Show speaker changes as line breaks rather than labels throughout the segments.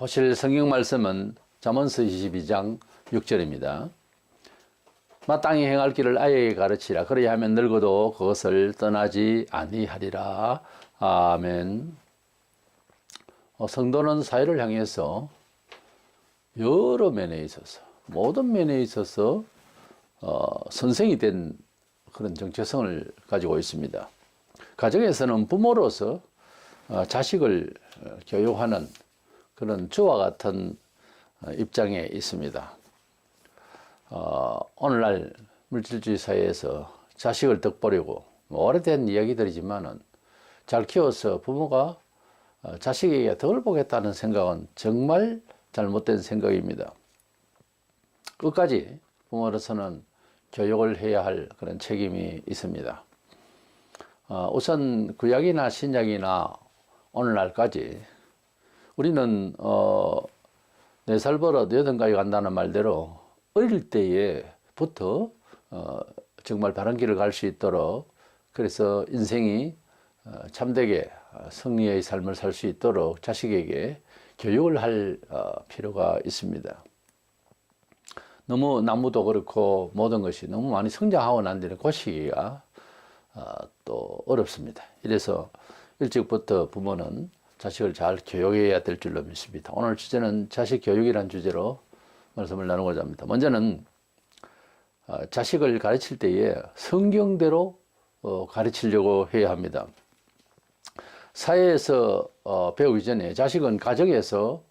보실 성경 말씀은 잠언서 22장 6절입니다. 마땅히 행할 길을 아이에게 가르치라. 그래야 하면 늙어도 그것을 떠나지 아니하리라. 아멘. 성도는 사회를 향해서 여러 면에 있어서, 모든 면에 있어서 선생이 된 그런 정체성을 가지고 있습니다. 가정에서는 부모로서 자식을 교육하는 그런 주와 같은 입장에 있습니다. 오늘날 물질주의 사회에서 자식을 덕보려고 오래된 이야기들이지만은 잘 키워서 부모가 자식에게 덕을 보겠다는 생각은 정말 잘못된 생각입니다. 끝까지 부모로서는 교육을 해야 할 그런 책임이 있습니다. 우선 구약이나 신약이나 오늘날까지 우리는 4살 버릇 8가지 간다는 말대로 어릴 때에부터 정말 바른 길을 갈 수 있도록, 그래서 인생이 참되게 승리의 삶을 살 수 있도록 자식에게 교육을 할 필요가 있습니다. 너무 나무도 그렇고 모든 것이 너무 많이 성장하고 난 뒤에 그 시기가 또 어렵습니다. 이래서 일찍부터 부모는 자식을 잘 교육해야 될 줄로 믿습니다. 오늘 주제는 자식 교육이라는 주제로 말씀을 나누고자 합니다. 먼저는 자식을 가르칠 때에 성경대로 가르치려고 해야 합니다. 사회에서 배우기 전에 자식은 가정에서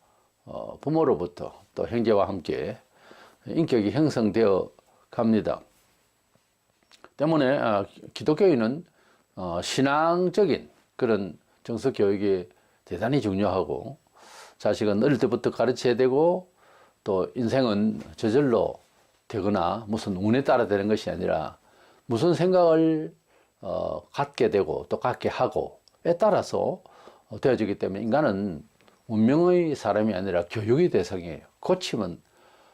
부모로부터 또 형제와 함께 인격이 형성되어 갑니다. 때문에 기독교인은 신앙적인 그런 정서교육이 대단히 중요하고, 자식은 어릴 때부터 가르쳐야 되고, 또 인생은 저절로 되거나 무슨 운에 따라 되는 것이 아니라 무슨 생각을 갖게 되고 또 갖게 하고에 따라서 되어지기 때문에 인간은 운명의 사람이 아니라 교육의 대상이에요. 고치면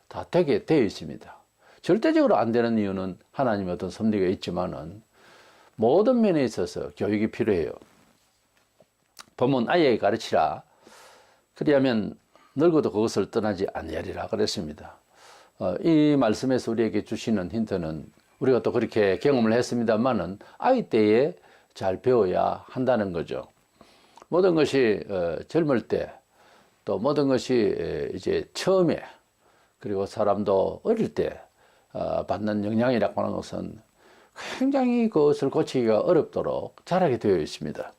다 되게 되어 있습니다. 절대적으로 안 되는 이유는 하나님의 어떤 섭리가 있지만은 모든 면에 있어서 교육이 필요해요. 본문 아이에게 가르치라. 그리하면 늙어도 그것을 떠나지 아니하리라 그랬습니다. 이 말씀에서 우리에게 주시는 힌트는 우리가 또 그렇게 경험을 했습니다만은 아이 때에 잘 배워야 한다는 거죠. 모든 것이 젊을 때, 또 모든 것이 이제 처음에, 그리고 사람도 어릴 때 받는 영향이라고 하는 것은 굉장히 그것을 고치기가 어렵도록 자라게 되어 있습니다.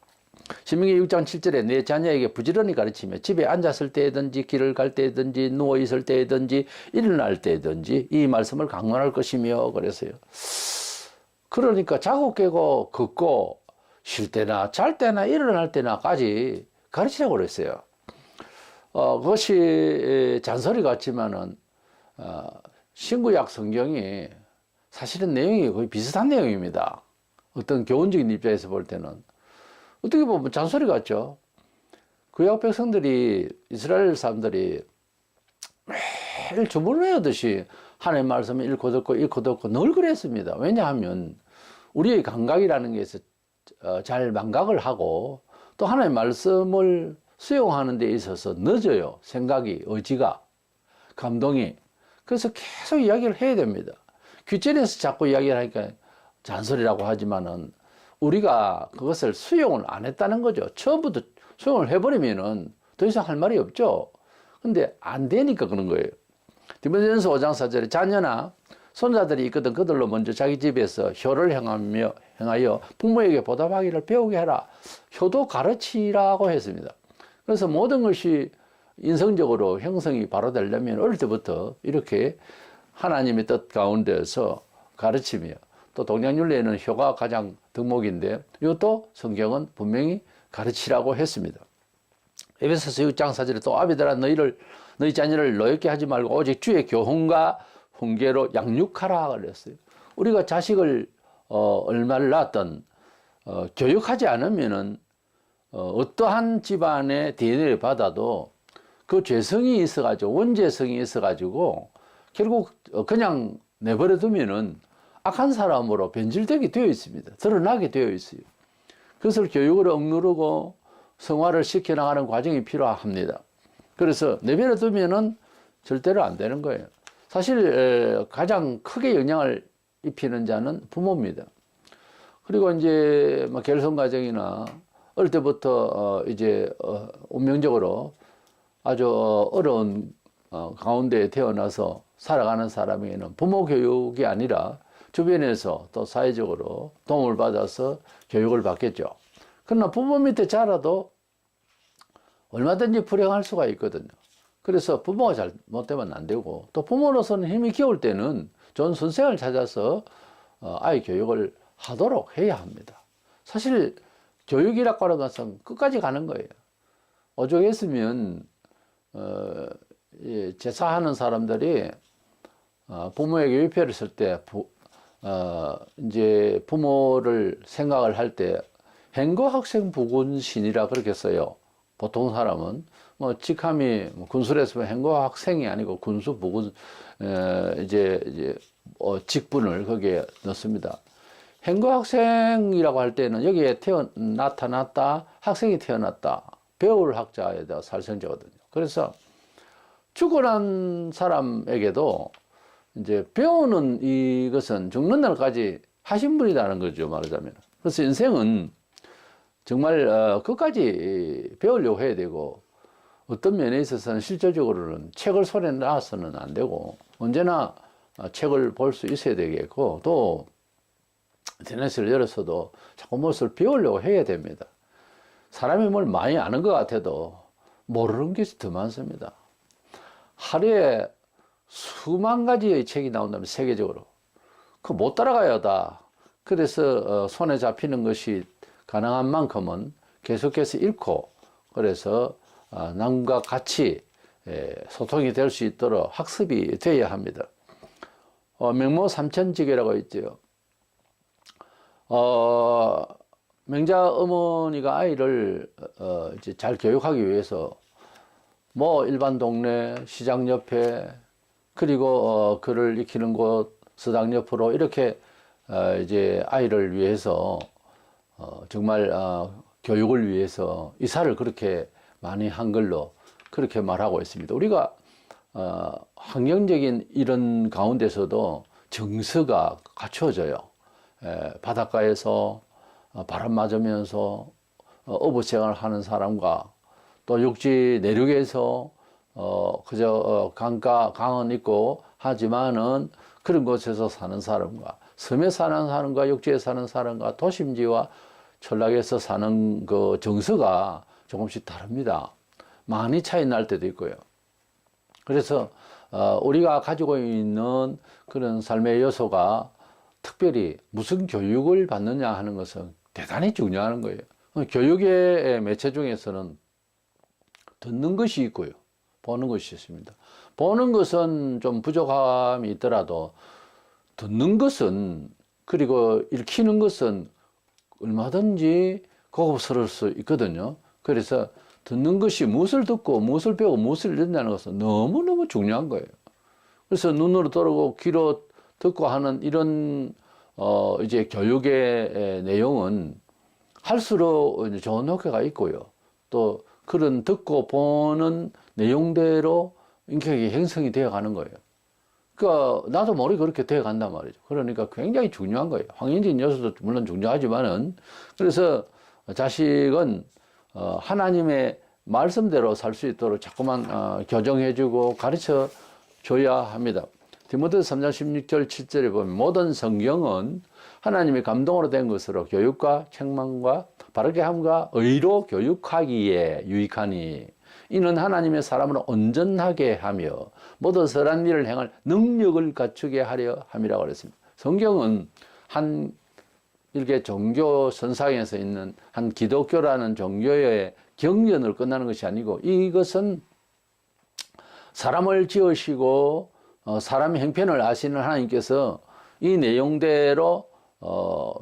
신명기 6장 7절에 내 자녀에게 부지런히 가르치며 집에 앉았을 때든지 길을 갈 때든지 누워있을 때든지 일어날 때든지 이 말씀을 강론할 것이며 그랬어요. 그러니까 자고 깨고 걷고 쉴 때나 잘 때나 일어날 때나까지 가르치라고 그랬어요. 그것이 잔소리 같지만은 신구약 성경이 사실은 내용이 거의 비슷한 내용입니다. 어떤 교훈적인 입장에서 볼 때는 어떻게 보면 잔소리 같죠. 구약 백성들이, 이스라엘 사람들이 매일 주문을 외우듯이 하나님의 말씀을 읽고 듣고 늘 그랬습니다. 왜냐하면 우리의 감각이라는 것에서 잘 망각을 하고 또 하나님의 말씀을 수용하는 데 있어서 늦어요. 생각이, 의지가, 감동이. 그래서 계속 이야기를 해야 됩니다. 귀전에서 자꾸 이야기를 하니까 잔소리라고 하지만은 우리가 그것을 수용을 안 했다는 거죠. 처음부터 수용을 해버리면은 더 이상 할 말이 없죠. 근데 안 되니까 그런 거예요. 디모데전서 5장 4절에 자녀나 손자들이 있거든 그들로 먼저 자기 집에서 효를 행하여 부모에게 보답하기를 배우게 하라. 효도 가르치라고 했습니다. 그래서 모든 것이 인성적으로 형성이 바로 되려면 어릴 때부터 이렇게 하나님의 뜻 가운데서 가르치며, 또 동양윤리에는 효가 가장 덕목인데 이것도 성경은 분명히 가르치라고 했습니다. 에베소서 6장 4절에 또 아비들아 너희 자녀를 노엽게 하지 말고 오직 주의 교훈과 훈계로 양육하라 그랬어요. 우리가 자식을 얼마를 낳았든 교육하지 않으면은 어떠한 집안의 DNA를 받아도 그 죄성이 있어가지고, 원죄성이 있어가지고 결국 그냥 내버려 두면은 악한 사람으로 변질되게 되어 있습니다. 드러나게 되어 있어요. 그것을 교육으로 억누르고 성화를 시켜나가는 과정이 필요합니다. 그래서 내버려 두면은 절대로 안 되는 거예요. 사실 가장 크게 영향을 입히는 자는 부모입니다. 그리고 이제 뭐 결손 가정이나 어릴 때부터 이제 운명적으로 아주 어려운 가운데 태어나서 살아가는 사람에게는 부모 교육이 아니라 주변에서 또 사회적으로 도움을 받아서 교육을 받겠죠. 그러나 부모 밑에 자라도 얼마든지 불행할 수가 있거든요. 그래서 부모가 잘못되면 안 되고, 또 부모로서는 힘이 겨울 때는 좋은 선생을 찾아서 아이 교육을 하도록 해야 합니다. 사실 교육이라고 하는 것은 끝까지 가는 거예요. 오죽했으면 제사하는 사람들이 부모에게 위패를 했을 때 이제 부모를 생각을 할 때 행거학생 부군신이라 그렇게 써요. 보통 사람은 뭐 직함이 군술에서 행거학생이 아니고 군수 부군 이제 직분을 거기에 넣습니다. 행거학생이라고 할 때는 여기에 나타났다, 학생이 태어났다, 배울 학자에다 살성자거든요. 그래서 죽어난 사람에게도 이제 배우는 이것은 죽는 날까지 하신 분이라는 거죠, 말하자면. 그래서 인생은 정말 끝까지 배우려고 해야 되고, 어떤 면에 있어서는 실질적으로는 책을 손에 놔서는 안 되고, 언제나 책을 볼 수 있어야 되겠고, 또 인터넷을 열어서도 자꾸 무엇을 배우려고 해야 됩니다. 사람이 뭘 많이 아는 것 같아도 모르는 것이 더 많습니다. 하루에 수만 가지의 책이 나온다면, 세계적으로. 그거 못 따라가요, 다. 그래서 손에 잡히는 것이 가능한 만큼은 계속해서 읽고, 그래서 남과 같이 소통이 될 수 있도록 학습이 되어야 합니다. 명모 삼천지계라고 있죠. 명자 어머니가 아이를 이제 잘 교육하기 위해서 뭐 일반 동네, 시장 옆에, 그리고 그를 익히는 곳, 서당 옆으로 이렇게 이제 아이를 위해서 정말 교육을 위해서 이사를 그렇게 많이 한 걸로 그렇게 말하고 있습니다. 우리가 환경적인 이런 가운데서도 정서가 갖춰져요. 바닷가에서 바람 맞으면서 어부생활을 하는 사람과, 또 육지 내륙에서 그저 강가 강은 있고 하지만은 그런 곳에서 사는 사람과, 섬에 사는 사람과 육지에 사는 사람과 도심지와 전락에서 사는 그 정서가 조금씩 다릅니다. 많이 차이 날 때도 있고요. 그래서 우리가 가지고 있는 그런 삶의 요소가 특별히 무슨 교육을 받느냐 하는 것은 대단히 중요한 거예요. 교육의 매체 중에서는 듣는 것이 있고요, 보는 것이 있습니다. 보는 것은 좀 부족함이 있더라도 듣는 것은, 그리고 읽히는 것은 얼마든지 고급스러울 수 있거든요. 그래서 듣는 것이 무엇을 듣고 무엇을 배우고 무엇을 읽는다는 것은 너무너무 중요한 거예요. 그래서 눈으로 들고 귀로 듣고 하는 이런 이제 교육의 내용은 할수록 좋은 효과가 있고요. 또 그런 듣고 보는 내용대로 인격이 형성이 되어 가는 거예요. 그러니까 나도 모르게 그렇게 되어 간단 말이죠. 그러니까 굉장히 중요한 거예요. 환경적인 요소도 물론 중요하지만은, 그래서 자식은 하나님의 말씀대로 살 수 있도록 자꾸만 교정해주고 가르쳐 줘야 합니다. 디모데서 3장 16절 7절에 보면 모든 성경은 하나님의 감동으로 된 것으로 교육과 책망과 바르게 함과 의로 교육하기에 유익하니 이는 하나님의 사람을 온전하게 하며 모든 선한 일을 행할 능력을 갖추게 하려 함이라고 그랬습니다. 성경은 한 이렇게 종교 선상에서 있는 한 기독교라는 종교의 경전으로 끝나는 것이 아니고, 이것은 사람을 지으시고 사람의 형편을 아시는 하나님께서 이 내용대로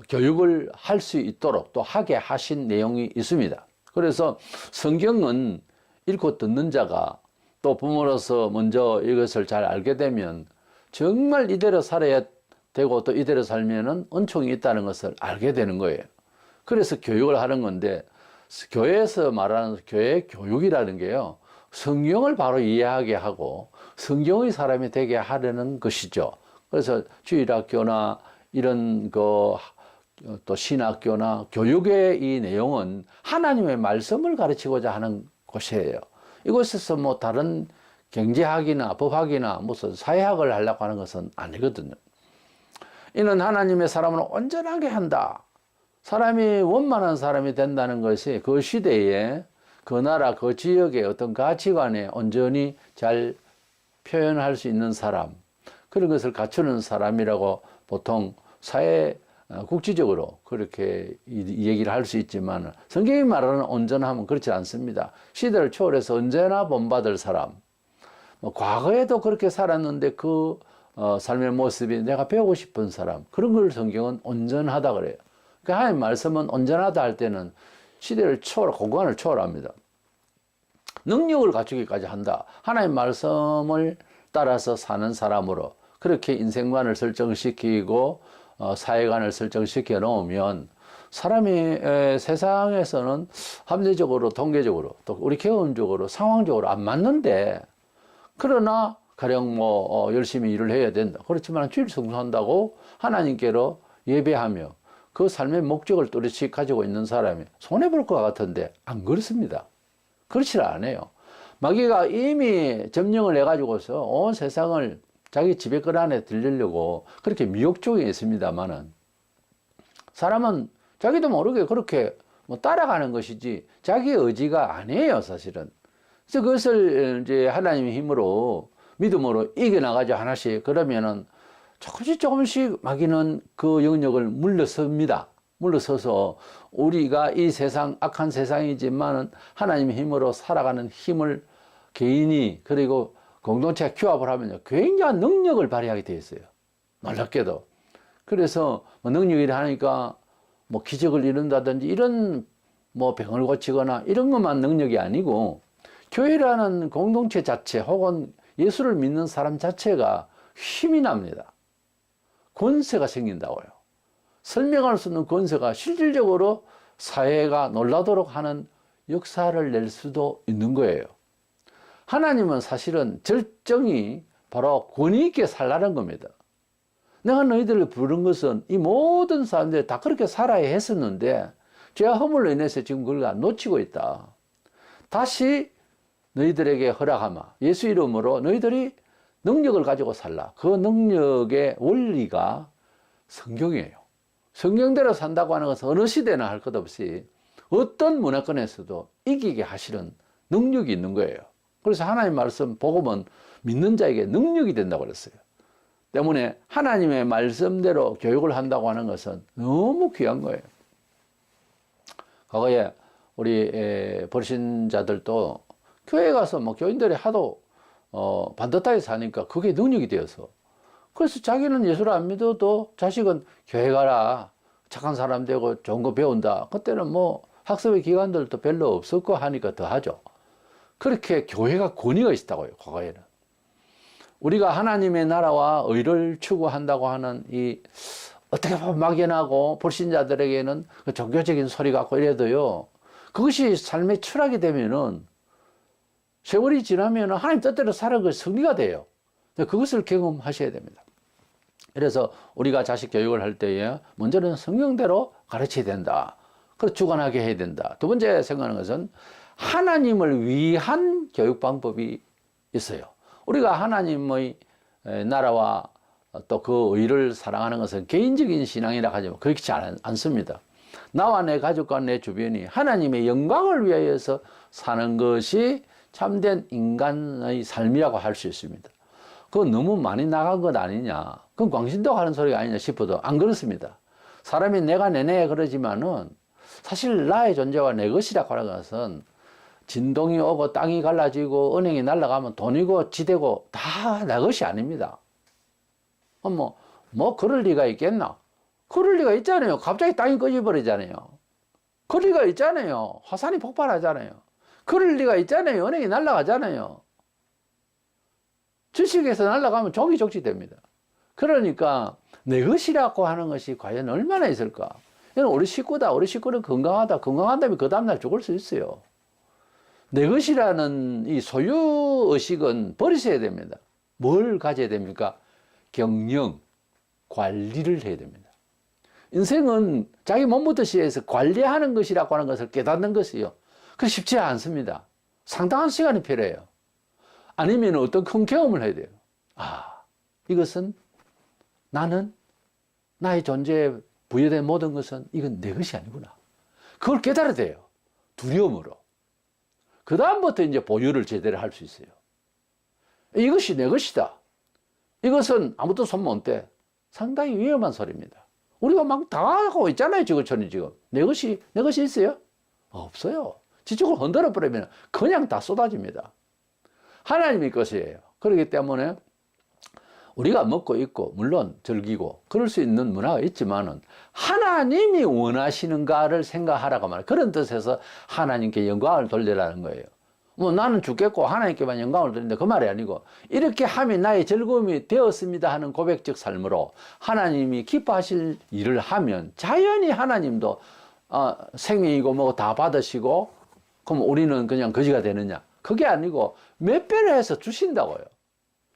교육을 할 수 있도록 또 하게 하신 내용이 있습니다. 그래서 성경은 읽고 듣는 자가 또 부모로서 먼저 이것을 잘 알게 되면 정말 이대로 살아야 되고, 또 이대로 살면은 은총이 있다는 것을 알게 되는 거예요. 그래서 교육을 하는 건데, 교회에서 말하는 교회 교육이라는 게요, 성경을 바로 이해하게 하고 성경의 사람이 되게 하려는 것이죠. 그래서 주일학교나 이런 또 신학교나 교육의 이 내용은 하나님의 말씀을 가르치고자 하는 곳이에요. 이곳에서 뭐 다른 경제학이나 법학이나 무슨 사회학을 하려고 하는 것은 아니거든요. 이는 하나님의 사람을 온전하게 한다. 사람이 원만한 사람이 된다는 것이 그 시대에 그 나라 그 지역의 어떤 가치관에 온전히 잘 표현할 수 있는 사람, 그런 것을 갖추는 사람이라고 보통 사회 국지적으로 그렇게 이 얘기를 할 수 있지만, 성경이 말하는 온전함은 그렇지 않습니다. 시대를 초월해서 언제나 본받을 사람, 과거에도 그렇게 살았는데 그 삶의 모습이 내가 배우고 싶은 사람, 그런 걸 성경은 온전하다 그래요. 그러니까 하나님 말씀은 온전하다 할 때는 시대를 공간을 초월합니다. 능력을 갖추기까지 한다. 하나님 말씀을 따라서 사는 사람으로 그렇게 인생관을 설정시키고 사회관을 설정시켜 놓으면 사람이 세상에서는 합리적으로, 통계적으로, 또 우리 경험적으로, 상황적으로 안 맞는데, 그러나 가령 열심히 일을 해야 된다. 그렇지만 주일 성수한다고 하나님께로 예배하며 그 삶의 목적을 또렷이 가지고 있는 사람이 손해볼 것 같은데 안 그렇습니다. 그렇지 않아요. 마귀가 이미 점령을 해가지고서 온 세상을 자기 지배권 안에 들리려고 그렇게 미혹 중에 있습니다만은, 사람은 자기도 모르게 그렇게 따라가는 것이지 자기의 의지가 아니에요, 사실은. 그래서 그것을 이제 하나님의 힘으로, 믿음으로 이겨나가죠, 하나씩. 그러면은 조금씩 마귀는 그 영역을 물러섭니다. 물러서서 우리가 이 세상, 악한 세상이지만은 하나님의 힘으로 살아가는 힘을 개인이, 그리고 공동체가 규합을 하면요, 굉장한 능력을 발휘하게 되어 있어요. 놀랍게도. 그래서 능력이 하니까 기적을 이룬다든지 이런 병을 고치거나 이런 것만 능력이 아니고, 교회라는 공동체 자체 혹은 예수를 믿는 사람 자체가 힘이 납니다. 권세가 생긴다고요. 설명할 수 없는 권세가 실질적으로 사회가 놀라도록 하는 역사를 낼 수도 있는 거예요. 하나님은 사실은 절정이 바로 권위 있게 살라는 겁니다. 내가 너희들을 부른 것은 이 모든 사람들이 다 그렇게 살아야 했었는데 죄와 허물로 인해서 지금 그걸 놓치고 있다. 다시 너희들에게 허락하마. 예수 이름으로 너희들이 능력을 가지고 살라. 그 능력의 원리가 성경이에요. 성경대로 산다고 하는 것은 어느 시대나 할 것 없이 어떤 문화권에서도 이기게 하시는 능력이 있는 거예요. 그래서 하나님 말씀 복음은 믿는 자에게 능력이 된다고 그랬어요. 때문에 하나님의 말씀대로 교육을 한다고 하는 것은 너무 귀한 거예요. 과거에 우리 불신자들도 교회 가서 교인들이 하도 반듯하게 사니까 그게 능력이 되어서, 그래서 자기는 예수를 안 믿어도 자식은 교회 가라, 착한 사람 되고 좋은 거 배운다. 그때는 학습의 기관들도 별로 없었고 하니까 더 하죠. 그렇게 교회가 권위가 있다고요, 과거에는. 우리가 하나님의 나라와 의를 추구한다고 하는 이 어떻게 보면 막연하고 불신자들에게는 그 종교적인 소리 같고 이래도요, 그것이 삶의 철학이 되면은 세월이 지나면 하나님 뜻대로 살아가는 것이 승리가 돼요. 그것을 경험하셔야 됩니다. 그래서 우리가 자식 교육을 할 때에 먼저는 성경대로 가르쳐야 된다. 그래서 주관하게 해야 된다. 두 번째 생각하는 것은 하나님을 위한 교육 방법이 있어요. 우리가 하나님의 나라와 또 그 의를 사랑하는 것은 개인적인 신앙이라 하지만 그렇지 않습니다. 나와 내 가족과 내 주변이 하나님의 영광을 위하여서 사는 것이 참된 인간의 삶이라고 할 수 있습니다. 그건 너무 많이 나간 것 아니냐, 그건 광신도가 하는 소리가 아니냐 싶어도 안 그렇습니다. 사람이 내가 내내 그러지만은 사실 나의 존재와 내 것이라고 하는 것은 진동이 오고 땅이 갈라지고 은행이 날아가면 돈이고 지대고 다 내 것이 아닙니다. 그럴 리가 있겠나? 그럴 리가 있잖아요. 갑자기 땅이 꺼져버리잖아요. 그럴 리가 있잖아요. 화산이 폭발하잖아요. 그럴 리가 있잖아요. 은행이 날아가잖아요. 주식에서 날아가면 종이 적시됩니다. 그러니까 내 것이라고 하는 것이 과연 얼마나 있을까? 이건 우리 식구다. 우리 식구는 건강하다. 건강한다면 그 다음날 죽을 수 있어요. 내 것이라는 이 소유의식은 버리셔야 됩니다. 뭘 가져야 됩니까? 경영, 관리를 해야 됩니다. 인생은 자기 몸부터 시작해서 관리하는 것이라고 하는 것을 깨닫는 것이요. 그 쉽지 않습니다. 상당한 시간이 필요해요. 아니면 어떤 큰 경험을 해야 돼요. 아, 이것은 나는 나의 존재에 부여된 모든 것은 이건 내 것이 아니구나. 그걸 깨달아야 돼요. 두려움으로. 그 다음부터 이제 보유를 제대로 할 수 있어요. 이것이 내 것이다. 이것은 아무도 손 못 대. 상당히 위험한 소리입니다. 우리가 막 다 하고 있잖아요, 지구촌이 지금. 내 것이 있어요? 없어요. 지쪽을 흔들어 버리면 그냥 다 쏟아집니다. 하나님의 것이에요. 그렇기 때문에 우리가 먹고 있고, 물론 즐기고, 그럴 수 있는 문화가 있지만은, 하나님이 원하시는가를 생각하라고 말해요. 그런 뜻에서 하나님께 영광을 돌리라는 거예요. 뭐 나는 죽겠고 하나님께만 영광을 돌린다 그 말이 아니고, 이렇게 하면 나의 즐거움이 되었습니다 하는 고백적 삶으로 하나님이 기뻐하실 일을 하면 자연히 하나님도 생명이고 뭐고 다 받으시고, 그럼 우리는 그냥 거지가 되느냐? 그게 아니고 몇 배를 해서 주신다고요.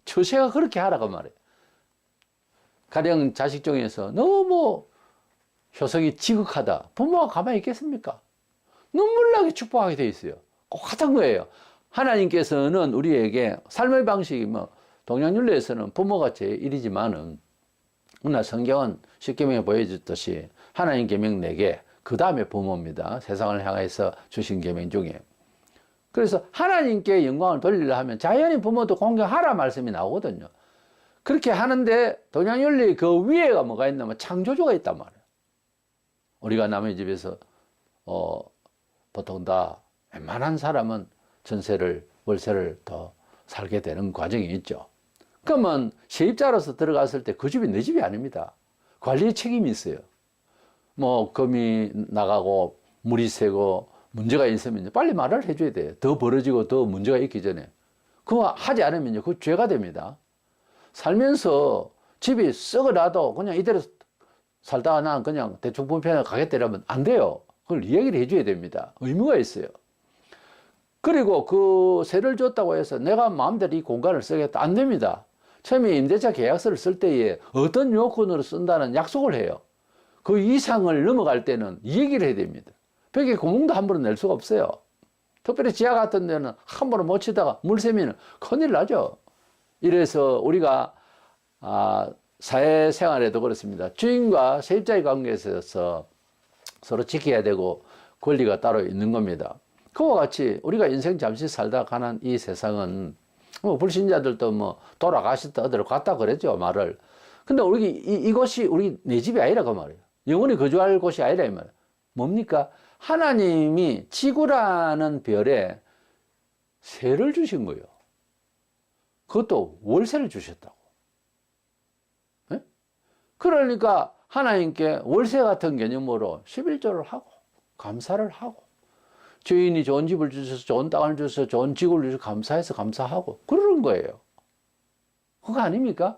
처세가 그렇게 하라고 말해요. 가령 자식 중에서 너무 효성이 지극하다. 부모가 가만히 있겠습니까? 눈물나게 축복하게 돼 있어요. 꼭 같은 거예요. 하나님께서는 우리에게 삶의 방식이 동양윤리에서는 부모가 제1이지만은, 그러나 성경은 십계명에 보여줬듯이 하나님 계명 4개, 그 다음에 부모입니다. 세상을 향해서 주신 계명 중에. 그래서 하나님께 영광을 돌리려 하면 자연히 부모도 공경하라 말씀이 나오거든요. 그렇게 하는데 동양윤리 그 위에가 뭐가 있냐면 창조주가 있단 말이에요. 우리가 남의 집에서 보통 다 웬만한 사람은 전세를 월세를 더 살게 되는 과정이 있죠. 그러면 세입자로서 들어갔을 때 그 집이 내 집이 아닙니다. 관리의 책임이 있어요. 뭐 금이 나가고 물이 새고 문제가 있으면 빨리 말을 해줘야 돼요. 더 벌어지고 더 문제가 있기 전에. 그거 하지 않으면 그 죄가 됩니다. 살면서 집이 썩어놔도 그냥 이대로 살다가 난 그냥 대충 불편하게 가겠다 이러면 안 돼요. 그걸 이야기를 해줘야 됩니다. 의무가 있어요. 그리고 그 세를 줬다고 해서 내가 마음대로 이 공간을 쓰겠다. 안 됩니다. 처음에 임대차 계약서를 쓸 때에 어떤 요건으로 쓴다는 약속을 해요. 그 이상을 넘어갈 때는 이 얘기를 해야 됩니다. 벽에 구멍도 함부로 낼 수가 없어요. 특별히 지하 같은 데는 함부로 못 치다가 물 새면 큰일 나죠. 이래서 우리가 사회생활에도 그렇습니다. 주인과 세입자의 관계에서 서로 지켜야 되고 권리가 따로 있는 겁니다. 그와 같이 우리가 인생 잠시 살다 가는 이 세상은 불신자들도 뭐 돌아가셨다 어디로 갔다 그랬죠, 말을. 근데 우리 이곳이 우리 내 집이 아니라 그 말이에요. 영원히 거주할 곳이 아니라 이 말이에요. 뭡니까? 하나님이 지구라는 별에 세를 주신 거예요. 그것도 월세를 주셨다고. 네? 그러니까 하나님께 월세 같은 개념으로 11조를 하고 감사를 하고, 주인이 좋은 집을 주셔서 좋은 땅을 주셔서 좋은 지구를 주셔서 감사해서 감사하고 그러는 거예요. 그거 아닙니까?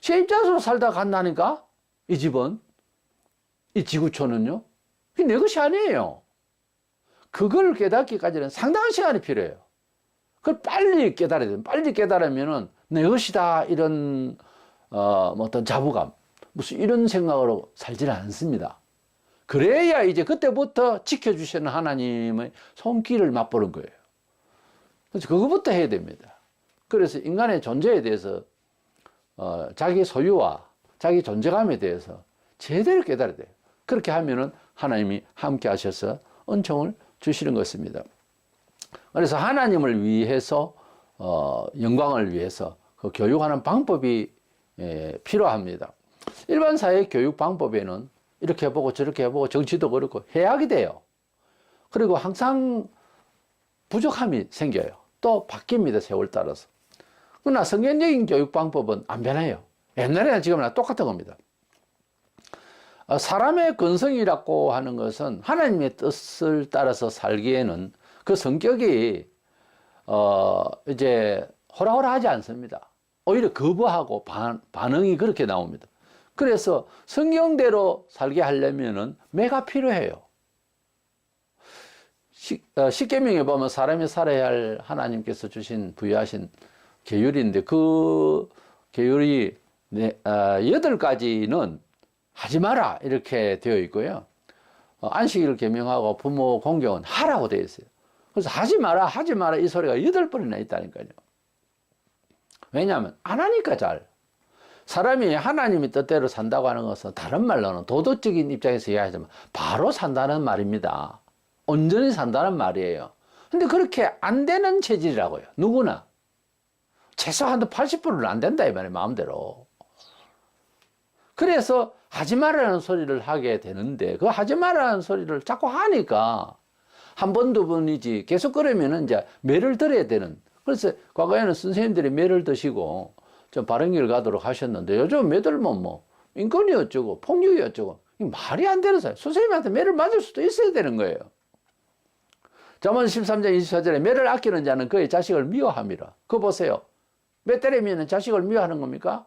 세입자로 살다 간다니까 이 집은, 이 지구촌은요, 그게 내 것이 아니에요. 그걸 깨닫기까지는 상당한 시간이 필요해요. 그걸 빨리 깨달아야 돼요. 빨리 깨달으면은 내 것이다 이런 어떤 자부감, 무슨 이런 생각으로 살지는 않습니다. 그래야 이제 그때부터 지켜주시는 하나님의 손길을 맛보는 거예요. 그래서 그거부터 해야 됩니다. 그래서 인간의 존재에 대해서 자기 소유와 자기 존재감에 대해서 제대로 깨달아야 돼요. 그렇게 하면은 하나님이 함께 하셔서 은총을 주시는 것입니다. 그래서 하나님을 위해서 영광을 위해서 그 교육하는 방법이 필요합니다. 일반 사회 교육 방법에는 이렇게 해보고 저렇게 해보고 정치도 그렇고 해악이 돼요. 그리고 항상 부족함이 생겨요. 또 바뀝니다, 세월 따라서. 그러나 성경적인 교육 방법은 안 변해요. 옛날에나 지금이나 똑같은 겁니다. 사람의 근성이라고 하는 것은 하나님의 뜻을 따라서 살기에는 그 성격이 이제 호라호라 하지 않습니다. 오히려 거부하고 반응이 그렇게 나옵니다. 그래서 성경대로 살게 하려면은 매가 필요해요. 십계명에 보면 사람이 살아야 할 하나님께서 주신 부여하신 계율인데 그 계율이 8가지는 하지 마라 이렇게 되어 있고요. 안식일을 계명하고 부모 공경은 하라고 되어 있어요. 그래서 하지 마라 이 소리가 8번이나 있다니까요. 왜냐하면 안 하니까 잘. 사람이 하나님의 뜻대로 산다고 하는 것은 다른 말로는 도덕적인 입장에서 이야기하자면 바로 산다는 말입니다. 온전히 산다는 말이에요. 근데 그렇게 안 되는 체질이라고요. 누구나. 최소한 80%는 안 된다 이 말이에요. 마음대로. 그래서 하지 말라는 소리를 하게 되는데 그 하지 말라는 소리를 자꾸 하니까 한 번, 두 번이지 계속 그러면은 이제 매를 들어야 되는. 그래서 과거에는 선생님들이 매를 드시고 좀 바른 길 가도록 하셨는데 요즘 매들면 뭐 인권이 어쩌고 폭력이 어쩌고 말이 안 되는 사람. 선생님한테 매를 맞을 수도 있어야 되는 거예요. 잠언 13장 24절에 매를 아끼는 자는 그의 자식을 미워함이라. 그거 보세요. 매 때리면 자식을 미워하는 겁니까?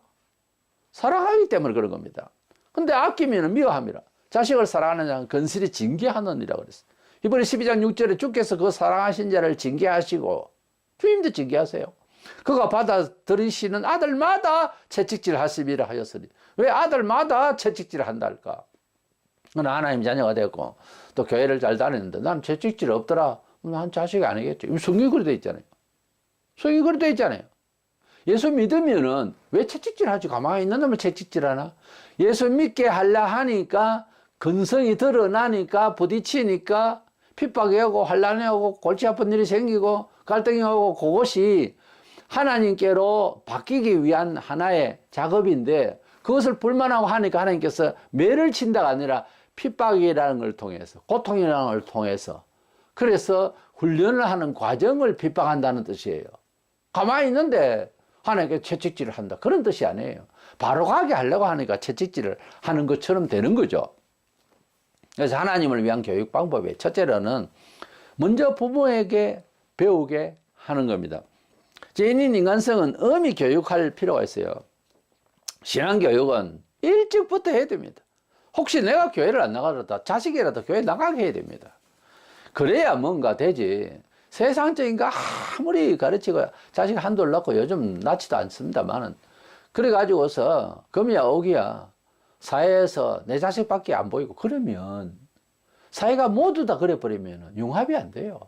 사랑하기 때문에 그런 겁니다. 근데 아끼면 미워함이라. 자식을 사랑하는 자는 건실히 징계하느니라 그랬어요. 이번에 12장 6절에 주께서 그 사랑하신 자를 징계하시고 주님도 징계하세요. 그가 받아들이시는 아들마다 채찍질 하심이라 하였으니 왜 아들마다 채찍질을 한다 할까? 하나님 자녀가 됐고 또 교회를 잘 다니는데 난 채찍질 없더라. 난 자식이 아니겠죠. 성경이 그렇게 돼 있잖아요. 성경이 그렇게 돼 있잖아요. 예수 믿으면은 왜 채찍질 하지? 가만히 있는 놈을 채찍질 하나? 예수 믿게 하려 하니까 근성이 드러나니까 부딪히니까 핍박이 오고 환란이 오고 골치 아픈 일이 생기고 갈등이 오고 그것이 하나님께로 바뀌기 위한 하나의 작업인데 그것을 불만하고 하니까 하나님께서 매를 친다가 아니라 핍박이라는 걸 통해서 고통이라는 걸 통해서 그래서 훈련을 하는 과정을 핍박한다는 뜻이에요. 가만히 있는데 하나님께 채찍질을 한다 그런 뜻이 아니에요. 바로 가게 하려고 하니까 채찍질을 하는 것처럼 되는 거죠. 그래서 하나님을 위한 교육 방법이 첫째로는 먼저 부모에게 배우게 하는 겁니다. 죄인인 인간성은 엄히 교육할 필요가 있어요. 신앙교육은 일찍부터 해야 됩니다. 혹시 내가 교회를 안 나가더라도 자식이라도 교회 나가게 해야 됩니다. 그래야 뭔가 되지. 세상적인 거 아무리 가르치고 자식 한둘 낳고 요즘 낳지도 않습니다만은 그래가지고서 금이야 오기야 사회에서 내 자식밖에 안 보이고 그러면 사회가 모두 다 그래버리면 융합이 안 돼요.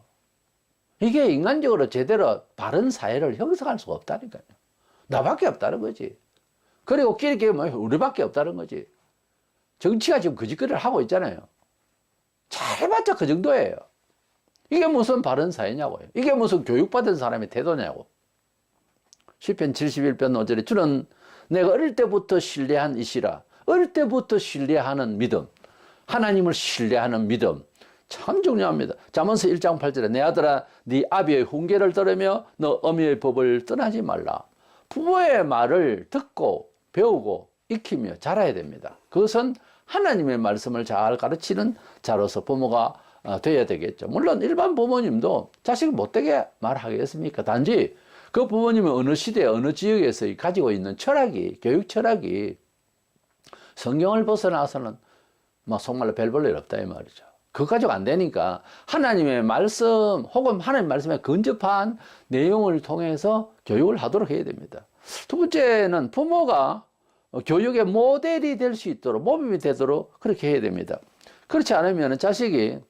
이게 인간적으로 제대로 바른 사회를 형성할 수가 없다니까요. 나밖에 없다는 거지. 그리고 끼리끼리 뭐 우리밖에 없다는 거지. 정치가 지금 그 짓거리를 하고 있잖아요. 잘해봤자 그 정도예요. 이게 무슨 바른 사회냐고요. 이게 무슨 교육받은 사람의 태도냐고. 시편 71편 5절에 주는 내가 어릴 때부터 신뢰한 이시라. 어릴 때부터 신뢰하는 믿음. 하나님을 신뢰하는 믿음. 참 중요합니다. 잠언서 1장 8절에 내 아들아 네 아비의 훈계를 들으며 너 어미의 법을 떠나지 말라. 부모의 말을 듣고 배우고 익히며 자라야 됩니다. 그것은 하나님의 말씀을 잘 가르치는 자로서 부모가 돼야 되겠죠. 물론 일반 부모님도 자식을 못되게 말하겠습니까? 단지 그 부모님은 어느 시대 어느 지역에서 가지고 있는 철학이 교육 철학이 성경을 벗어나서는 정말로 별 볼 일 없다 이 말이죠. 그거 가지고 안 되니까 하나님의 말씀 혹은 하나님의 말씀에 근접한 내용을 통해서 교육을 하도록 해야 됩니다. 두 번째는 부모가 교육의 모델이 될 수 있도록 모범이 되도록 그렇게 해야 됩니다. 그렇지 않으면 자식이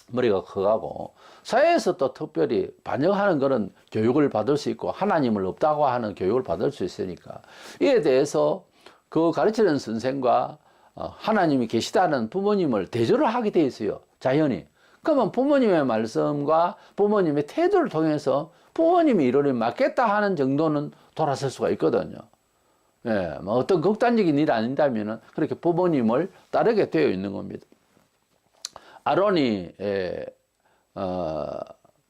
머리가 커가고 사회에서 또 특별히 반영하는 그런 교육을 받을 수 있고 하나님을 없다고 하는 교육을 받을 수 있으니까 이에 대해서 그 가르치는 선생과 하나님이 계시다는 부모님을 대조를 하게 돼 있어요. 자연히. 그러면 부모님의 말씀과 부모님의 태도를 통해서 부모님이 이론에 맞겠다 하는 정도는 돌아설 수가 있거든요. 예, 어떤 극단적인 일이 아닌다면은 그렇게 부모님을 따르게 되어 있는 겁니다. 아론이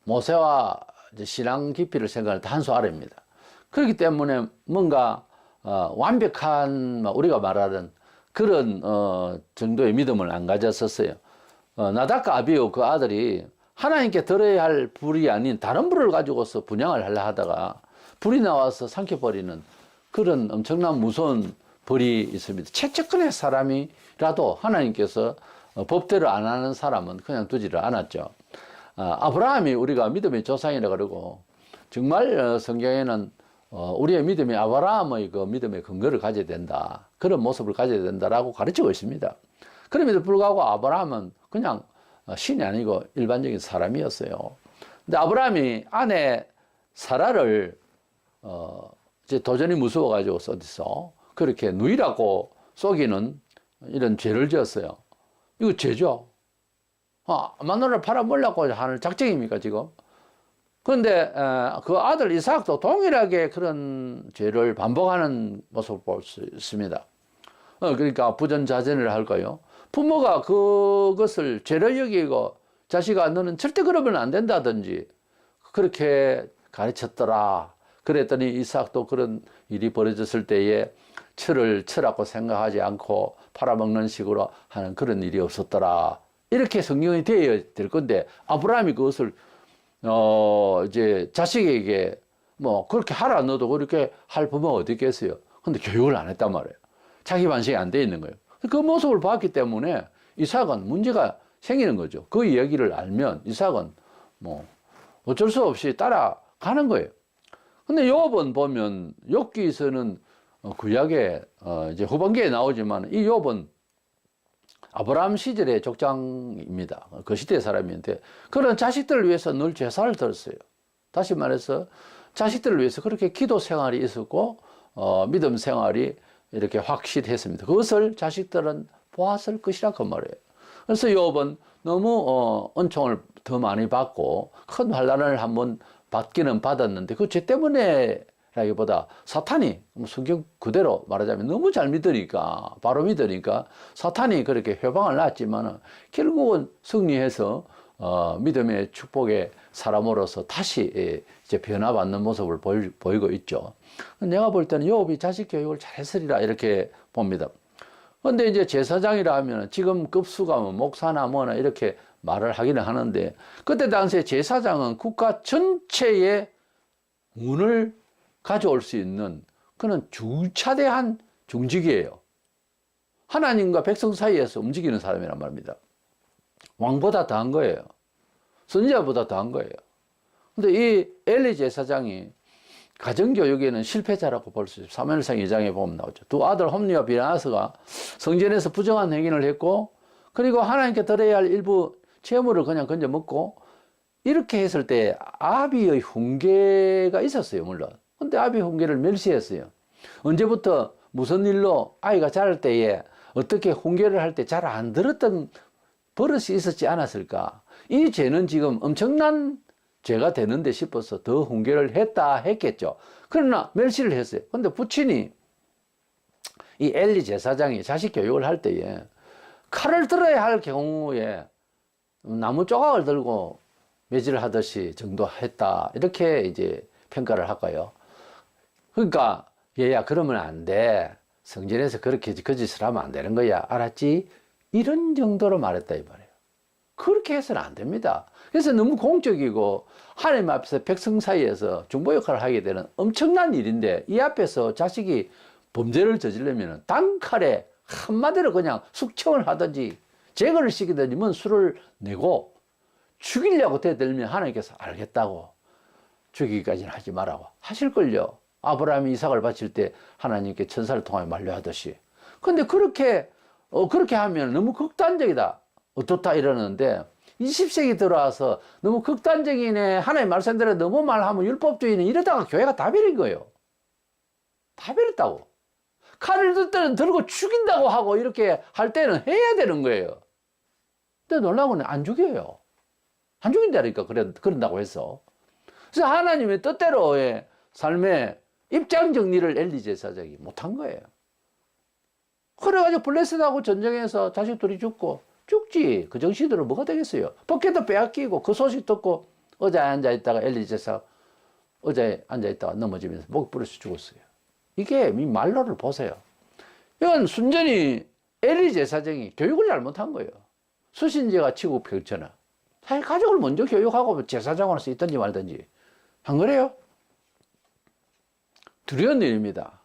모세와 신앙 깊이를 생각할 때 한 수 아래입니다. 그렇기 때문에 뭔가 완벽한 우리가 말하는 그런 정도의 믿음을 안 가졌었어요. 나답과 아비후 그 아들이 하나님께 들어야 할 불이 아닌 다른 불을 가지고서 분향을 하려 하다가 불이 나와서 삼켜버리는 그런 엄청난 무서운 벌이 있습니다. 최측근의 사람이라도 하나님께서 법대로 안 하는 사람은 그냥 두지를 않았죠. 아브라함이 우리가 믿음의 조상이라 그러고, 정말 성경에는 우리의 믿음이 아브라함의 그 믿음의 근거를 가져야 된다. 그런 모습을 가져야 된다라고 가르치고 있습니다. 그럼에도 불구하고 아브라함은 그냥 신이 아니고 일반적인 사람이었어요. 근데 아브라함이 아내 사라를 이제 도전이 무서워가지고 어디서 그렇게 누이라고 속이는 이런 죄를 지었어요. 이거 죄죠. 마누라를 팔아먹으려고 하는 작정입니까, 지금? 그런데 그 아들 이삭도 동일하게 그런 죄를 반복하는 모습을 볼 수 있습니다. 그러니까 부전자전을 할까요? 부모가 그것을 죄로 여기고 자식아 너는 절대 그러면 안 된다든지 그렇게 가르쳤더라. 그랬더니 이삭도 그런 일이 벌어졌을 때에 철을 생각하지 않고 팔아먹는 식으로 하는 그런 일이 없었더라. 이렇게 성경이 되어야 될 건데 아브라함이 그것을 이제 자식에게 뭐 그렇게 하라 너도 그렇게 할 부모가 어디 있겠어요. 근데 교육을 안 했단 말이에요. 자기 반성이 안 돼 있는 거예요. 그 모습을 봤기 때문에 이삭은 문제가 생기는 거죠. 그 이야기를 알면 이삭은 뭐 어쩔 수 없이 따라가는 거예요. 근데 욥은 보면 욥기에서는 구약에 이제 후반기에 나오지만 이 욥은 아브라함 시절의 족장입니다. 그 시대의 사람인데 그런 자식들을 위해서 늘 제사를 드렸어요. 다시 말해서 자식들을 위해서 그렇게 기도 생활이 있었고 믿음 생활이 이렇게 확실했습니다. 그것을 자식들은 보았을 것이라 그 말이에요. 그래서 욥은 너무 은총을 더 많이 받고 큰 환난을 한번 받기는 받았는데 그 죄 때문에 라기보다 사탄이 성경 그대로 말하자면 너무 잘 믿으니까 바로 믿으니까 사탄이 그렇게 회방을 놨지만 결국은 승리해서 믿음의 축복의 사람으로서 다시 이제 변화받는 모습을 보이고 있죠. 내가 볼 때는 욥이 자식 교육을 잘했으리라 이렇게 봅니다. 그런데 이제 제사장이라 하면 지금 급수가 뭐 목사나 뭐나 이렇게 말을 하기는 하는데 그때 당시에 제사장은 국가 전체의 운을 가져올 수 있는 그는 중차대한 중직이에요. 하나님과 백성 사이에서 움직이는 사람이란 말입니다. 왕보다 더한 거예요. 선지자보다 더한 거예요. 근데 이 엘리 제사장이 가정교육에는 실패자라고 볼 수 있어요. 사무엘상 2장에 보면 나오죠. 두 아들 홈리와 비나하스가 성전에서 부정한 행위를 했고 그리고 하나님께 드려야 할 일부 재물을 그냥 건져 먹고 이렇게 했을 때 아비의 훈계가 있었어요, 물론. 근데 아비 훈계를 멸시했어요. 언제부터 무슨 일로 아이가 자랄 때에 어떻게 훈계를 할 때 잘 안 들었던 버릇이 있었지 않았을까? 이 죄는 지금 엄청난 죄가 되는데 싶어서 더 훈계를 했겠죠. 그러나 멸시를 했어요. 근데 부친이 이 엘리 제사장이 자식 교육을 할 때에 칼을 들어야 할 경우에 나무 조각을 들고 매질을 하듯이 정도 했다. 이렇게 이제 평가를 할까요? 그러니까 얘야 그러면 안 돼. 성전에서 그렇게 그 짓을 하면 안 되는 거야. 알았지? 이런 정도로 말했다 이 말이에요. 그렇게 해서는 안 됩니다. 그래서 너무 공적이고 하나님 앞에서 백성 사이에서 중보 역할을 하게 되는 엄청난 일인데 이 앞에서 자식이 범죄를 저지르면 단칼에 한마디로 그냥 숙청을 하든지 제거를 시키든지 뭔 수를 내고 죽이려고 대들면 하나님께서 알겠다고 죽이기까지는 하지 말라고 하실걸요. 아브라함이 이삭을 바칠 때 하나님께 천사를 통하여 만류하듯이. 근데 그렇게 하면 너무 극단적이다. 어떻다 이러는데 20세기 들어와서 너무 극단적이네. 하나님 말씀대로 너무 말하면 율법주의는 이러다가 교회가 다 버린 거예요. 다 버렸다고. 칼을 들 때는 들고 죽인다고 하고 이렇게 할 때는 해야 되는 거예요. 근데 놀라고는 안 죽여요. 안 죽인다니까 그런다고 해서. 그래서 하나님의 뜻대로의 삶의 입장 정리를 엘리 제사장이 못한 거예요. 그래가지고 블레셋하고 전쟁에서 자식들이 죽지. 그 정신으로 뭐가 되겠어요. 법궤도 빼앗기고 그 소식 듣고 의자에 앉아있다가 엘리 제사 의자에 앉아있다가 넘어지면서 목 부러져 죽었어요. 이게 이 말로를 보세요. 이건 순전히 엘리 제사장이 교육을 잘못한 거예요. 수신제가 치고 펼쳐나. 사실 가족을 먼저 교육하고 제사장으로서 있든지 말든지. 안 그래요? 두려운 일입니다.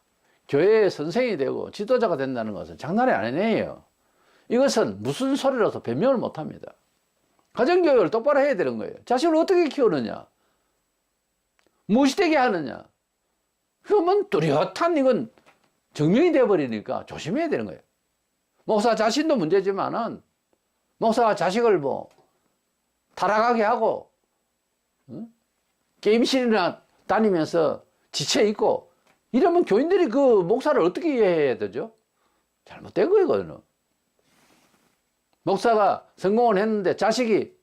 교회의 선생이 되고 지도자가 된다는 것은 장난이 아니에요. 이것은 무슨 소리라도 변명을 못합니다. 가정교육을 똑바로 해야 되는 거예요. 자식을 어떻게 키우느냐, 무엇이 되게 하느냐. 그러면 뚜렷한 이건 증명이 돼버리니까 조심해야 되는 거예요. 목사 자신도 문제지만은 목사가 자식을 뭐 타락하게 하고 게임실이나 다니면서 지쳐있고 이러면 교인들이 그 목사를 어떻게 이해해야 되죠? 잘못된 거예요, 그거는. 목사가 성공을 했는데 자식이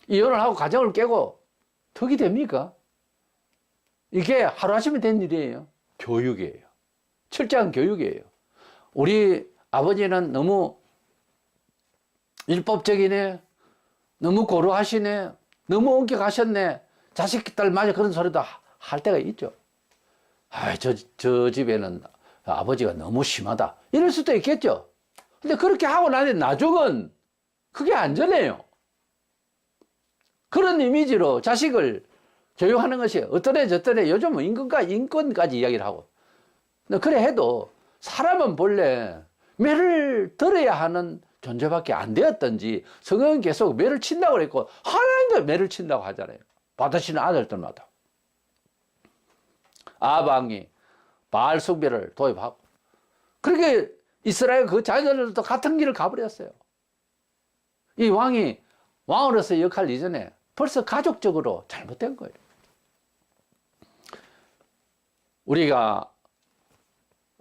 이혼을 하고 가정을 깨고 덕이 됩니까? 이게 하루아침에 된 일이에요. 교육이에요. 철저한 교육이에요. 우리 아버지는 너무 일법적이네, 너무 고루하시네, 너무 엄격하셨네, 자식들마저 그런 소리도 할 때가 있죠. 저 집에는 아버지가 너무 심하다, 이럴 수도 있겠죠. 근데 그렇게 하고 나중은 그게 안전해요. 그런 이미지로 자식을 교육하는 것이 어떠네 저떠네, 요즘은 인권까지 이야기를 하고. 그래 해도 사람은 본래 매를 들어야 하는 존재밖에 안 되었던지 성경은 계속 매를 친다고 그랬고 하나님도 매를 친다고 하잖아요. 받으시는 아들들마다. 아방이 바알 숭배를 도입하고, 그렇게 이스라엘 그 자녀들도 같은 길을 가버렸어요. 이 왕이 왕으로서 역할 이전에 벌써 가족적으로 잘못된 거예요. 우리가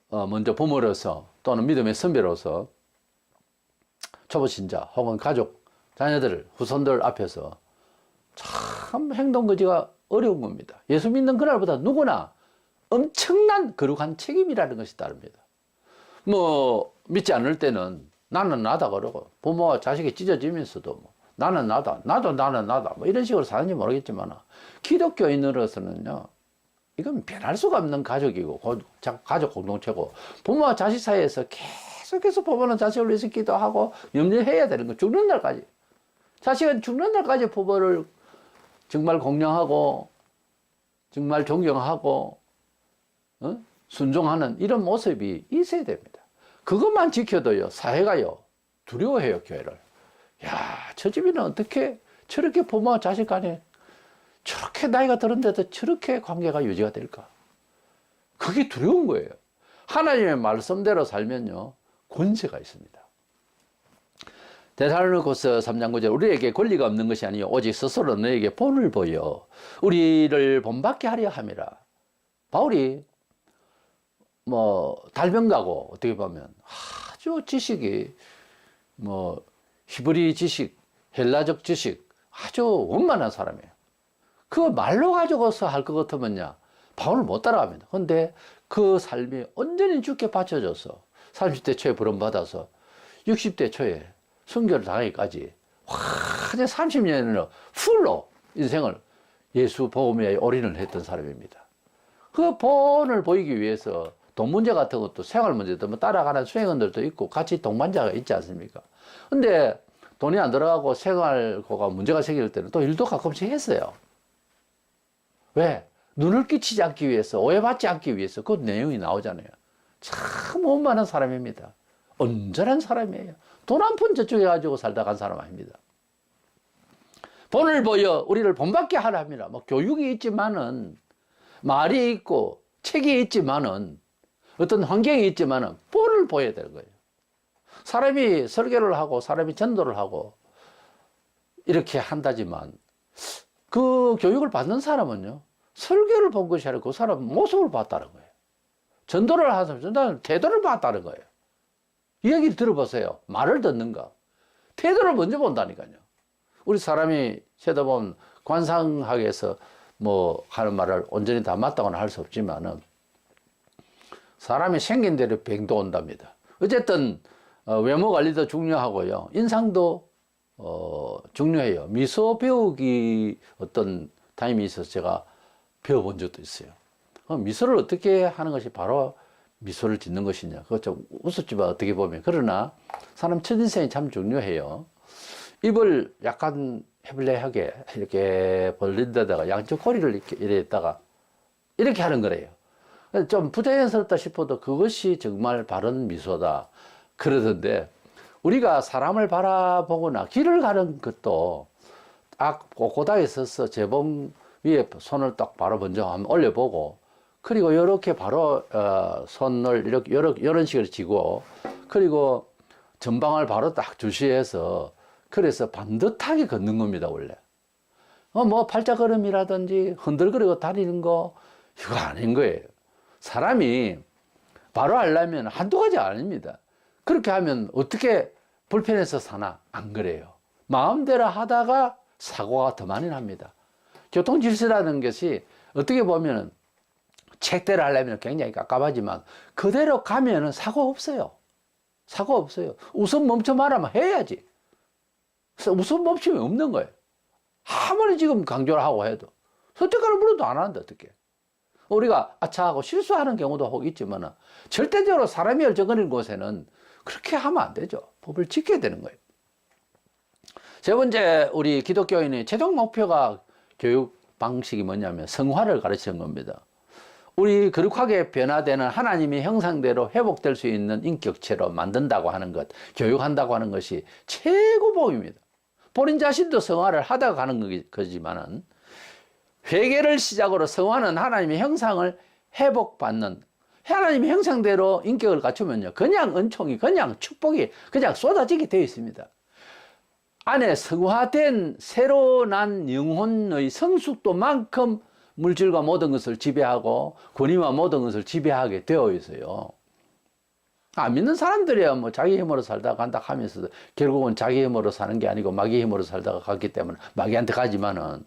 먼저 부모로서 또는 믿음의 선배로서 초보신자 혹은 가족, 자녀들, 후손들 앞에서 참 행동거지가 어려운 겁니다. 예수 믿는 그날보다 누구나 엄청난 거룩한 책임이라는 것이 따릅니다. 뭐 믿지 않을 때는 나는 나다 그러고 부모와 자식이 찢어지면서도 뭐 나는 나다, 나는 나다 뭐 이런 식으로 사는지 모르겠지만 기독교인으로서는요, 이건 변할 수가 없는 가족이고 가족 공동체고 부모와 자식 사이에서 계속해서 부모는 자식을 위해서 기도하고 염려해야 되는 거, 죽는 날까지. 자식은 죽는 날까지 부모를 정말 공경하고 정말 존경하고 순종하는 이런 모습이 있어야 됩니다. 그것만 지켜도요, 사회가요 두려워해요, 교회를. 야, 저 집에는 어떻게 저렇게 부모와 자식 간에 저렇게 나이가 들었는데도 저렇게 관계가 유지가 될까? 그게 두려운 거예요. 하나님의 말씀대로 살면요, 권세가 있습니다. 데살로니가서 3장 9절, 우리에게 권리가 없는 것이 아니요 오직 스스로 너에게 본을 보여 우리를 본받게 하려 함이라. 바울이 뭐 달변가고 어떻게 보면 아주 지식이 뭐 히브리 지식, 헬라적 지식 아주 원만한 사람이에요. 그 말로 가지고서 할 것 같으면요 바울을 못 따라갑니다. 근데 그 삶이 온전히 주께 바쳐져서 30대 초에 부름받아서 60대 초에 순교를 당하기까지 완전 30년을 풀로 인생을 예수 복음에 올인을 했던 사람입니다. 그 본을 보이기 위해서 돈 문제 같은 것도, 생활 문제도 뭐 따라가는 수행원들도 있고 같이 동반자가 있지 않습니까? 근데 돈이 안 들어가고 생활고가 문제가 생길 때는 또 일도 가끔씩 했어요. 왜? 눈을 끼치지 않기 위해서, 오해받지 않기 위해서. 그 내용이 나오잖아요. 참 원만한 사람입니다. 온전한 사람이에요. 돈 한 푼 저쪽에 가지고 살다 간 사람 아닙니다. 본을 보여 우리를 본받게 하라 합니다. 뭐 교육이 있지만은, 말이 있고 책이 있지만은, 어떤 환경이 있지만은 본을 보여야 되는 거예요. 사람이 설교를 하고 사람이 전도를 하고 이렇게 한다지만 그 교육을 받는 사람은요, 설교를 본 것이 아니라 그 사람 모습을 봤다는 거예요. 전도를 하는 사람, 전도는 태도를 봤다는 거예요. 이야기를 들어보세요. 말을 듣는가? 태도를 먼저 본다니까요. 우리 사람이 쳐다보면 관상학에서 뭐 하는 말을 온전히 다 맞다고는 할 수 없지만은 사람이 생긴 대로 병도 온답니다. 어쨌든 외모 관리도 중요하고요, 인상도 중요해요. 미소 배우기 어떤 타임이 있어서 제가 배워본 적도 있어요. 미소를 어떻게 하는 것이 바로 미소를 짓는 것이냐, 그거 좀 우습지만 어떻게 보면. 그러나 사람 첫인상이 참 중요해요. 입을 약간 해블레하게 이렇게 벌린 데다가 양쪽 꼬리를 이렇게 했다가 이렇게 하는 거래요. 좀 부자연스럽다 싶어도 그것이 정말 바른 미소다 그러던데, 우리가 사람을 바라보거나 길을 가는 것도 딱 꼿꼿하게 서서 재봉 위에 손을 딱 바로 먼저 한번 올려보고, 그리고 이렇게 바로 손을 이렇게 이런 식으로 쥐고, 그리고 전방을 바로 딱 주시해서, 그래서 반듯하게 걷는 겁니다, 원래. 뭐 팔자걸음이라든지 흔들거리고 다니는 거 이거 아닌 거예요. 사람이 바로 하려면 한두 가지 아닙니다. 그렇게 하면 어떻게 불편해서 사나? 안 그래요. 마음대로 하다가 사고가 더 많이 납니다. 교통질서라는 것이 어떻게 보면 책대로 하려면 굉장히 깝깝하지만 그대로 가면은 사고 없어요. 사고 없어요. 우선 멈춰 말하면 해야지. 우선 멈추면 없는 거예요. 아무리 지금 강조를 하고 해도 선택하는 분도 안 하는데 어떻게? 우리가 아차하고 실수하는 경우도 혹 있지만 절대적으로 사람이 얼쩡거리는 곳에는 그렇게 하면 안 되죠. 법을 지켜야 되는 거예요. 세 번째, 우리 기독교인의 최종 목표가 교육 방식이 뭐냐면 성화를 가르치는 겁니다. 우리 거룩하게 변화되는 하나님의 형상대로 회복될 수 있는 인격체로 만든다고 하는 것, 교육한다고 하는 것이 최고봉입니다. 본인 자신도 성화를 하다가 가는 거지만은 회개를 시작으로 성화는 하나님의 형상을 회복받는, 하나님의 형상대로 인격을 갖추면요, 그냥 은총이, 그냥 축복이 그냥 쏟아지게 되어 있습니다. 안에 성화된 새로 난 영혼의 성숙도만큼 물질과 모든 것을 지배하고 권위와 모든 것을 지배하게 되어 있어요. 안 믿는 사람들이야 뭐 자기 힘으로 살다가 간다 하면서도 결국은 자기 힘으로 사는 게 아니고 마귀 힘으로 살다가 갔기 때문에 마귀한테 가지만은,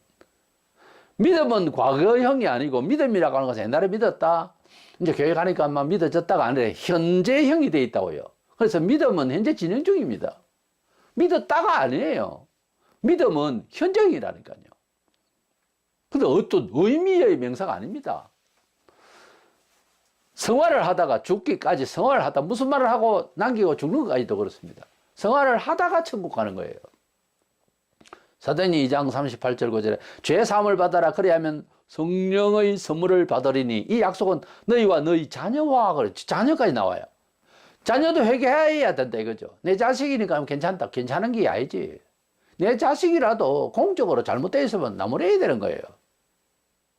믿음은 과거형이 아니고 믿음이라고 하는 것은 옛날에 믿었다, 이제 교회 가니까 막 믿어졌다가 아니라 현재형이 돼 있다고요. 그래서 믿음은 현재 진행 중입니다. 믿었다가 아니에요. 믿음은 현재형이라니까요. 근데 어떤 의미의 명사가 아닙니다. 성화를 하다가 죽기까지, 성화를 하다 무슨 말을 하고 남기고 죽는 것까지도 그렇습니다. 성화를 하다가 천국 가는 거예요. 사도행전 2장 38절 9절에 죄 사함을 받아라 그리하면 성령의 선물을 받으리니, 이 약속은 너희와 너희 자녀와, 그렇지, 자녀까지 나와요. 자녀도 회개해야 된다 이거죠. 내 자식이니까 괜찮다, 괜찮은 게 아니지. 내 자식이라도 공적으로 잘못되어 있으면 나무래야 되는 거예요.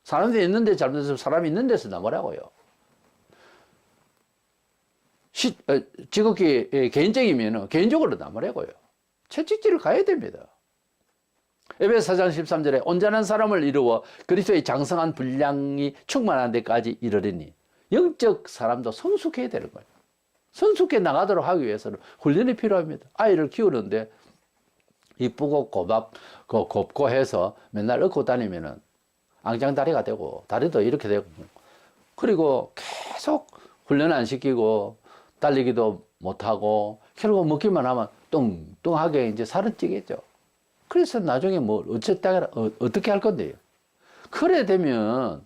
사람들이 있는데 잘못해서 사람이 있는 데서 나무라고요. 지극히 개인적이면 개인적으로 나무라고요. 채찍질을 가야 됩니다. 에베소 4장 13절에 온전한 사람을 이루어 그리스도의 장성한 분량이 충만한 데까지 이르리니, 영적 사람도 성숙해야 되는 거예요. 성숙해 나가도록 하기 위해서는 훈련이 필요합니다. 아이를 키우는데 이쁘고 곱고 해서 맨날 얻고 다니면은 앙장다리가 되고 다리도 이렇게 되고, 그리고 계속 훈련 안 시키고 달리기도 못하고 결국 먹기만 하면 뚱뚱하게 이제 살은 찌겠죠. 그래서 나중에 뭐 어떻게 할 건데요. 그래 되면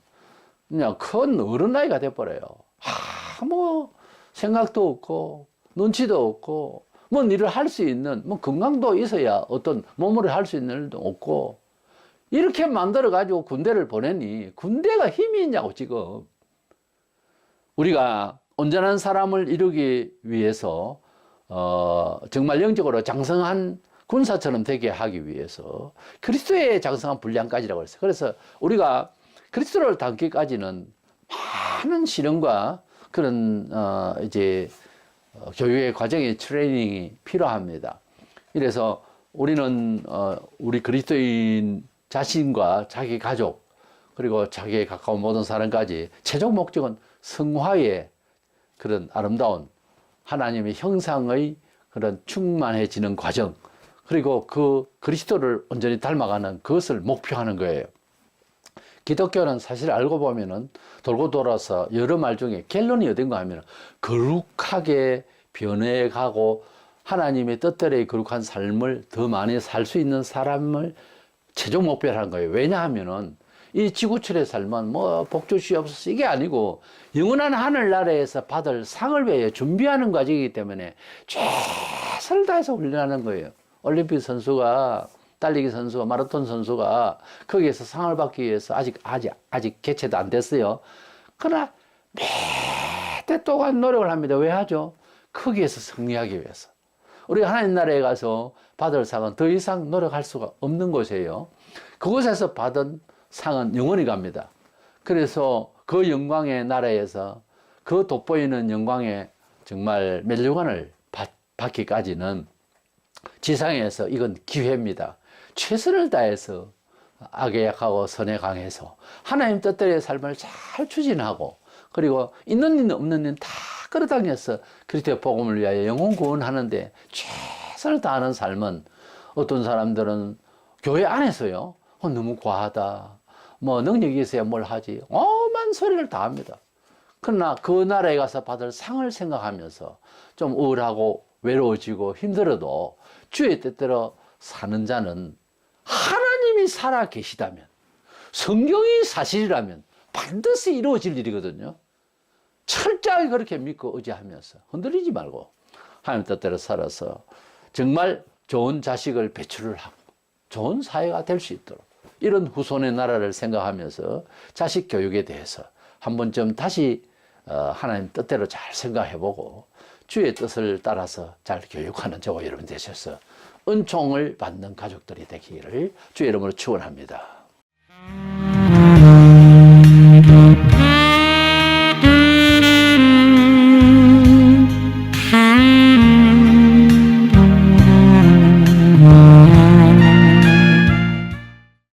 그냥 큰 어른 나이가 돼버려요. 뭐 생각도 없고 눈치도 없고 뭔 일을 할 수 있는 뭐 건강도 있어야 어떤 몸으로 할 수 있는 일도 없고, 이렇게 만들어 가지고 군대를 보내니 군대가 힘이 있냐고. 지금 우리가 온전한 사람을 이루기 위해서 정말 영적으로 장성한 군사처럼 되게 하기 위해서 그리스도의 장성한 분량까지라고 했어요. 그래서 우리가 그리스도를 닮기까지는 많은 실험과 그런 이제 교육의 과정의 트레이닝이 필요합니다. 그래서 우리는 우리 그리스도인 자신과 자기 가족 그리고 자기에 가까운 모든 사람까지 최종 목적은 성화의 그런 아름다운 하나님의 형상의 그런 충만해지는 과정, 그리고 그 그리스도를 온전히 닮아가는 그것을 목표하는 거예요. 기독교는 사실 알고 보면은 돌고 돌아서 여러 말 중에 결론이 어딘가 하면 거룩하게 변해가고 하나님의 뜻대로의 거룩한 삶을 더 많이 살 수 있는 사람을 최종 목표로 하는 거예요. 왜냐하면은 이 지구촌의 삶은 뭐 복주시옵소서 이게 아니고 영원한 하늘나라에서 받을 상을 위해 준비하는 과정이기 때문에 최선을 다해서 훈련하는 거예요. 올림픽 선수가, 달리기 선수가, 마라톤 선수가 거기에서 상을 받기 위해서 아직 개최도 안 됐어요. 그러나 몇 대 동안 노력을 합니다. 왜 하죠? 거기에서 승리하기 위해서. 우리가 하나님 나라에 가서 받을 상은 더 이상 노력할 수가 없는 곳이에요. 그곳에서 받은 상은 영원히 갑니다. 그래서 그 영광의 나라에서 그 돋보이는 영광의 정말 멸류관을 받기까지는 지상에서 이건 기회입니다. 최선을 다해서 악에 약하고 선에 강해서 하나님 뜻대로의 삶을 잘 추진하고, 그리고 있는 일 없는 일 다 끌어당겨서 그리스도의 복음을 위하여 영혼 구원하는데 최선을 다하는 삶은, 어떤 사람들은 교회 안에서요, 너무 과하다, 뭐 능력이 있어야 뭘 하지, 엄한 소리를 다 합니다. 그러나 그 나라에 가서 받을 상을 생각하면서 좀 우울하고 외로워지고 힘들어도 주의 뜻대로 사는 자는 하나님이 살아 계시다면, 성경이 사실이라면 반드시 이루어질 일이거든요. 철저하게 그렇게 믿고 의지하면서 흔들리지 말고 하나님 뜻대로 살아서 정말 좋은 자식을 배출을 하고 좋은 사회가 될 수 있도록, 이런 후손의 나라를 생각하면서 자식 교육에 대해서 한 번쯤 다시 하나님 뜻대로 잘 생각해보고 주의 뜻을 따라서 잘 교육하는 저와 여러분 되셔서 은총을 받는 가족들이 되기를 주의 이름으로 축원합니다.